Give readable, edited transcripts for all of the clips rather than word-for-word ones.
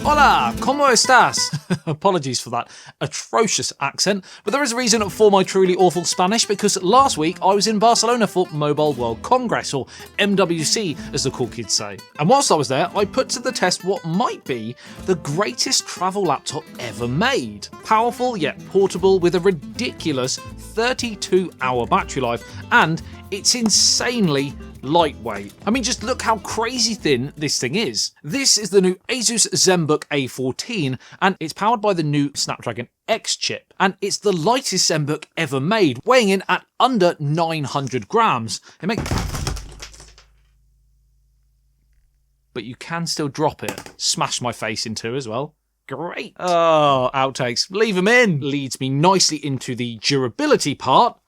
Hola, ¿cómo estás? Apologies for that atrocious accent, but there is a reason for my truly awful Spanish, because last week I was in Barcelona for Mobile World Congress, or MWC as the cool kids say. And whilst I was there, I put to the test what might be the greatest travel laptop ever made. Powerful yet portable with a ridiculous 32-hour battery life, and it's insanely lightweight. I mean, just look how crazy thin this thing is. This is the new ASUS Zenbook A14, and it's powered by the new Snapdragon X chip. And it's the lightest Zenbook ever made, weighing in at under 900 grams. But you can still drop it. Smash my face into as well. Great. Oh, outtakes. Leave them in. Leads me nicely into the durability part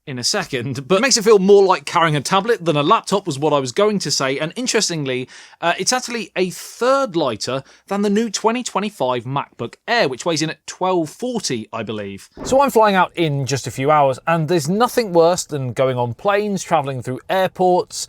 in a second, but makes it feel more like carrying a tablet than a laptop was what I was going to say. And interestingly, it's actually a third lighter than the new 2025 MacBook Air, which weighs in at 1240, I believe. So I'm flying out in just a few hours, and there's nothing worse than going on planes, traveling through airports,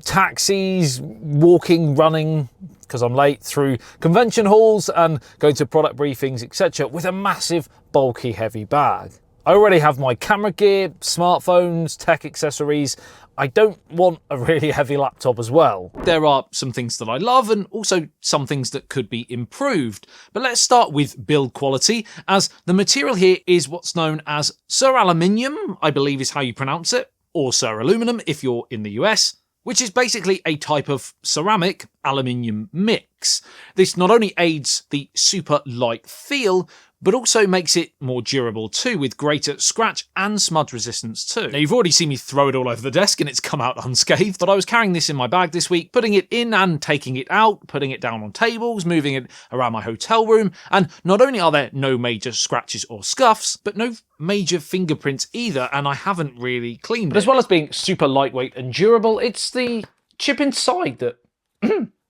taxis, walking, running, because I'm late, through convention halls and going to product briefings, etc., with a massive, bulky, heavy bag. I already have my camera gear, smartphones, tech accessories. I don't want a really heavy laptop as well. There are some things that I love and also some things that could be improved. But let's start with build quality, as the material here is what's known as ceraluminum, I believe is how you pronounce it, or ceraluminum if you're in the US, which is basically a type of ceramic aluminium mix. This not only aids the super light feel, but also makes it more durable too, with greater scratch and smudge resistance too. Now, you've already seen me throw it all over the desk and it's come out unscathed, but I was carrying this in my bag this week, putting it in and taking it out, putting it down on tables, moving it around my hotel room, and not only are there no major scratches or scuffs, but no major fingerprints either, and I haven't really cleaned it. But as well as being super lightweight and durable, it's the chip inside that...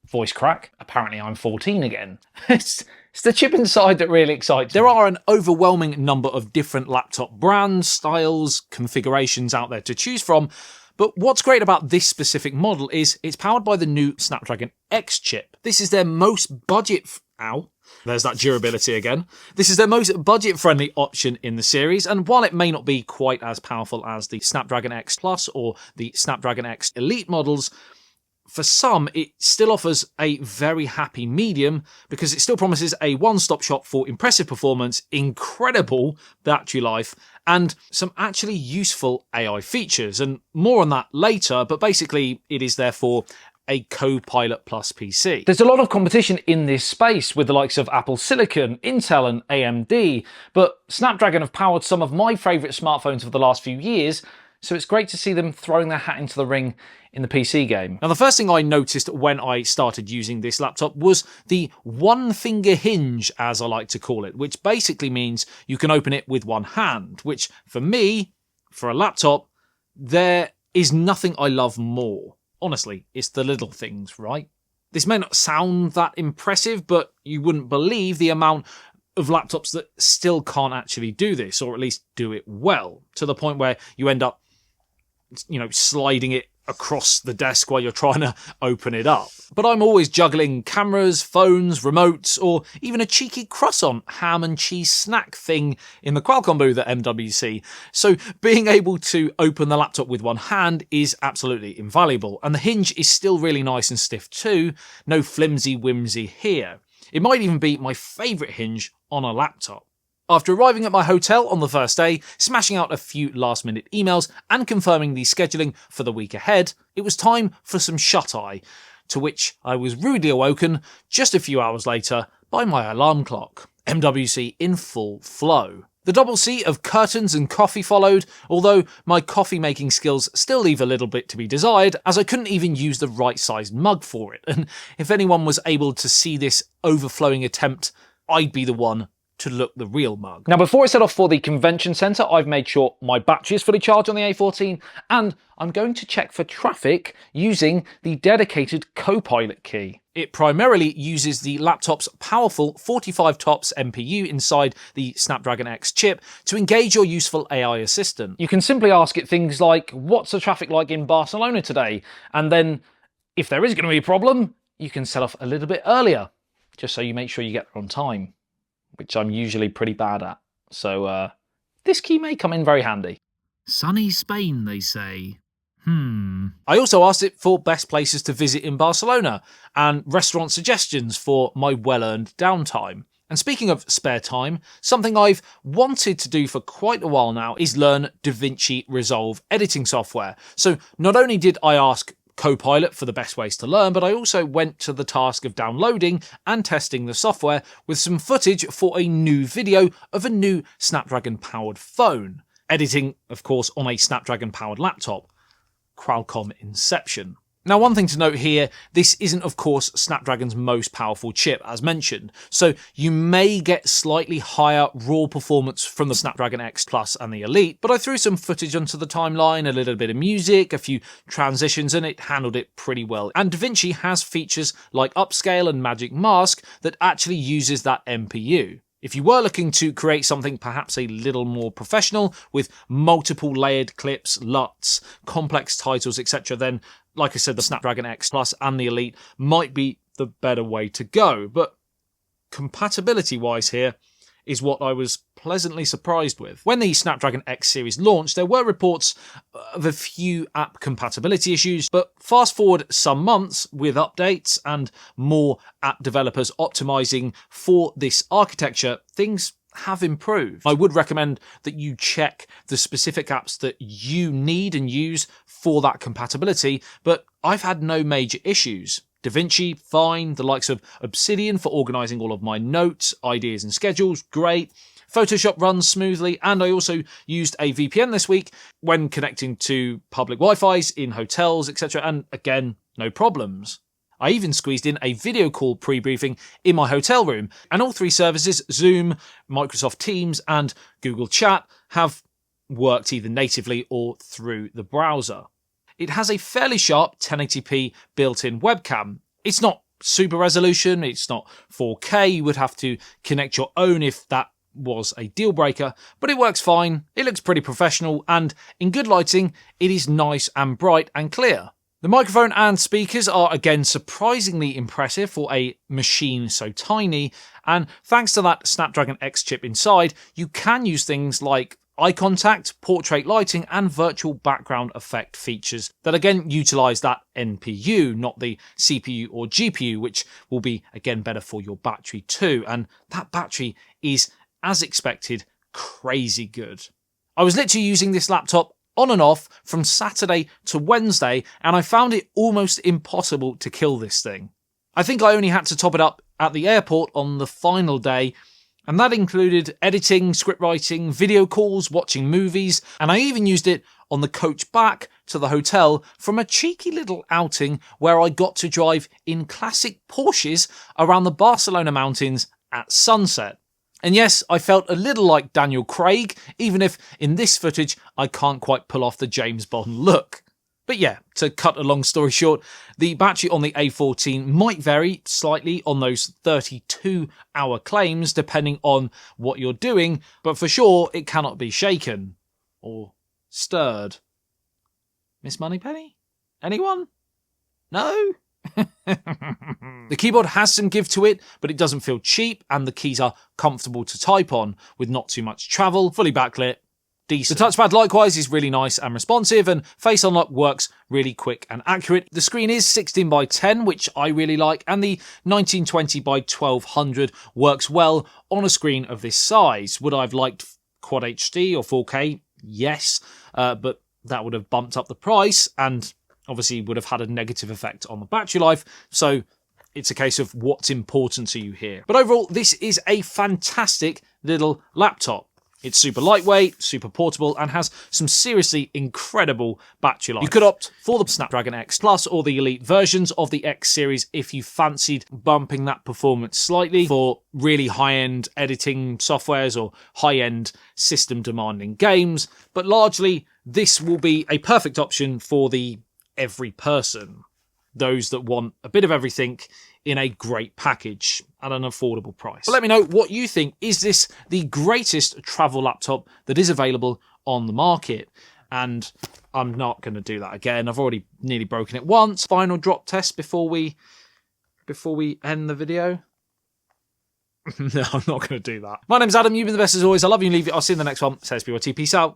voice crack. Apparently I'm 14 again. It's the chip inside that really excites me. There are an overwhelming number of different laptop brands, styles, configurations out there to choose from, but what's great about this specific model is it's powered by the new Snapdragon X chip. This is their most budget... Ow. There's that durability again. This is their most budget-friendly option in the series, and while it may not be quite as powerful as the Snapdragon X Plus or the Snapdragon X Elite models, for some, it still offers a very happy medium because it still promises a one-stop shop for impressive performance, incredible battery life, and some actually useful AI features. And more on that later, but basically it is therefore a Copilot PC. There's a lot of competition in this space with the likes of Apple Silicon, Intel and AMD, but Snapdragon have powered some of my favourite smartphones of the last few years, so it's great to see them throwing their hat into the ring in the PC game. Now, the first thing I noticed when I started using this laptop was the one-finger hinge, as I like to call it, which basically means you can open it with one hand, which for me, for a laptop, there is nothing I love more. Honestly, it's the little things, right? This may not sound that impressive, but you wouldn't believe the amount of laptops that still can't actually do this, or at least do it well, to the point where you end up, sliding it across the desk while you're trying to open it up. But I'm always juggling cameras, phones, remotes, or even a cheeky croissant ham and cheese snack thing in the Qualcomm booth at MWC. So being able to open the laptop with one hand is absolutely invaluable. And the hinge is still really nice and stiff too. No flimsy whimsy here. It might even be my favourite hinge on a laptop. After arriving at my hotel on the first day, smashing out a few last-minute emails and confirming the scheduling for the week ahead, it was time for some shut-eye, to which I was rudely awoken just a few hours later by my alarm clock. MWC in full flow. The double C of curtains and coffee followed, although my coffee-making skills still leave a little bit to be desired, as I couldn't even use the right-sized mug for it, and if anyone was able to see this overflowing attempt, I'd be the one to look the real mug. Now, before I set off for the convention centre, I've made sure my battery is fully charged on the A14, and I'm going to check for traffic using the dedicated Copilot key. It primarily uses the laptop's powerful 45 TOPS MPU inside the Snapdragon X chip to engage your useful AI assistant. You can simply ask it things like, what's the traffic like in Barcelona today? And then, if there is going to be a problem, you can set off a little bit earlier. just so you make sure you get there on time, which I'm usually pretty bad at. So this key may come in very handy. Sunny Spain, they say. I also asked it for best places to visit in Barcelona and restaurant suggestions for my well-earned downtime. And speaking of spare time, something I've wanted to do for quite a while now is learn DaVinci Resolve editing software. So not only did I ask Copilot for the best ways to learn, but I also went to the task of downloading and testing the software with some footage for a new video of a new Snapdragon-powered phone. Editing, of course, on a Snapdragon-powered laptop. Qualcomm Inception. Now, one thing to note here, this isn't, of course, Snapdragon's most powerful chip, as mentioned, so you may get slightly higher raw performance from the Snapdragon X Plus and the Elite, but I threw some footage onto the timeline, a little bit of music, a few transitions, and it handled it pretty well. And DaVinci has features like Upscale and Magic Mask that actually uses that NPU. If you were looking to create something perhaps a little more professional with multiple layered clips, LUTs, complex titles, etc., then, like I said, the Snapdragon X Plus and the Elite might be the better way to go. But compatibility-wise here is what I was pleasantly surprised with. When the Snapdragon X series launched, there were reports of a few app compatibility issues, but fast forward some months with updates and more app developers optimizing for this architecture, things have improved. I would recommend that you check the specific apps that you need and use for that compatibility, but I've had no major issues. DaVinci, fine. The likes of Obsidian for organising all of my notes, ideas and schedules, great. Photoshop runs smoothly, and I also used a VPN this week when connecting to public Wi-Fi's in hotels, etc., and again, no problems. I even squeezed in a video call pre-briefing in my hotel room, and all three services, Zoom, Microsoft Teams, and Google Chat, have worked either natively or through the browser. It has a fairly sharp 1080p built-in webcam. It's not super resolution, it's not 4K, you would have to connect your own if that was a deal breaker, but it works fine, it looks pretty professional, and in good lighting, it is nice and bright and clear. The microphone and speakers are again surprisingly impressive for a machine so tiny, and thanks to that Snapdragon X chip inside, you can use things like eye contact, portrait lighting, and virtual background effect features that again utilise that NPU, not the CPU or GPU, which will be again better for your battery too. And that battery is, as expected, crazy good. I was literally using this laptop on and off from Saturday to Wednesday, and I found it almost impossible to kill this thing. I think I only had to top it up at the airport on the final day, and that included editing, script writing, video calls, watching movies, and I even used it on the coach back to the hotel from a cheeky little outing where I got to drive in classic Porsches around the Barcelona mountains at sunset. And yes, I felt a little like Daniel Craig, even if in this footage I can't quite pull off the James Bond look. But yeah, to cut a long story short, the battery on the A14 might vary slightly on those 32-hour claims depending on what you're doing, but for sure it cannot be shaken or stirred. Miss Moneypenny? Anyone? No? The keyboard has some give to it, but it doesn't feel cheap, and the keys are comfortable to type on with not too much travel, fully backlit. Decent. The touchpad likewise is really nice and responsive, and Face Unlock works really quick and accurate. The screen is 16:10, which I really like, and the 1920x1200 works well on a screen of this size. Would I have liked Quad HD or 4K? Yes, but that would have bumped up the price and obviously would have had a negative effect on the battery life, so it's a case of what's important to you here. But overall, this is a fantastic little laptop. It's super lightweight, super portable, and has some seriously incredible battery life. You could opt for the Snapdragon X Plus or the Elite versions of the X series if you fancied bumping that performance slightly for really high-end editing softwares or high-end system-demanding games. But largely, this will be a perfect option for the every person. Those that want a bit of everything in a great package at an affordable price. But let me know what you think. Is this the greatest travel laptop that is available on the market? And I'm not going to do that again. I've already nearly broken it once. Final drop test before we end the video. No, I'm not going to do that. My name's Adam. You've been the best as always. I love you and leave it. I'll see you in the next one. Says BYT. Peace out.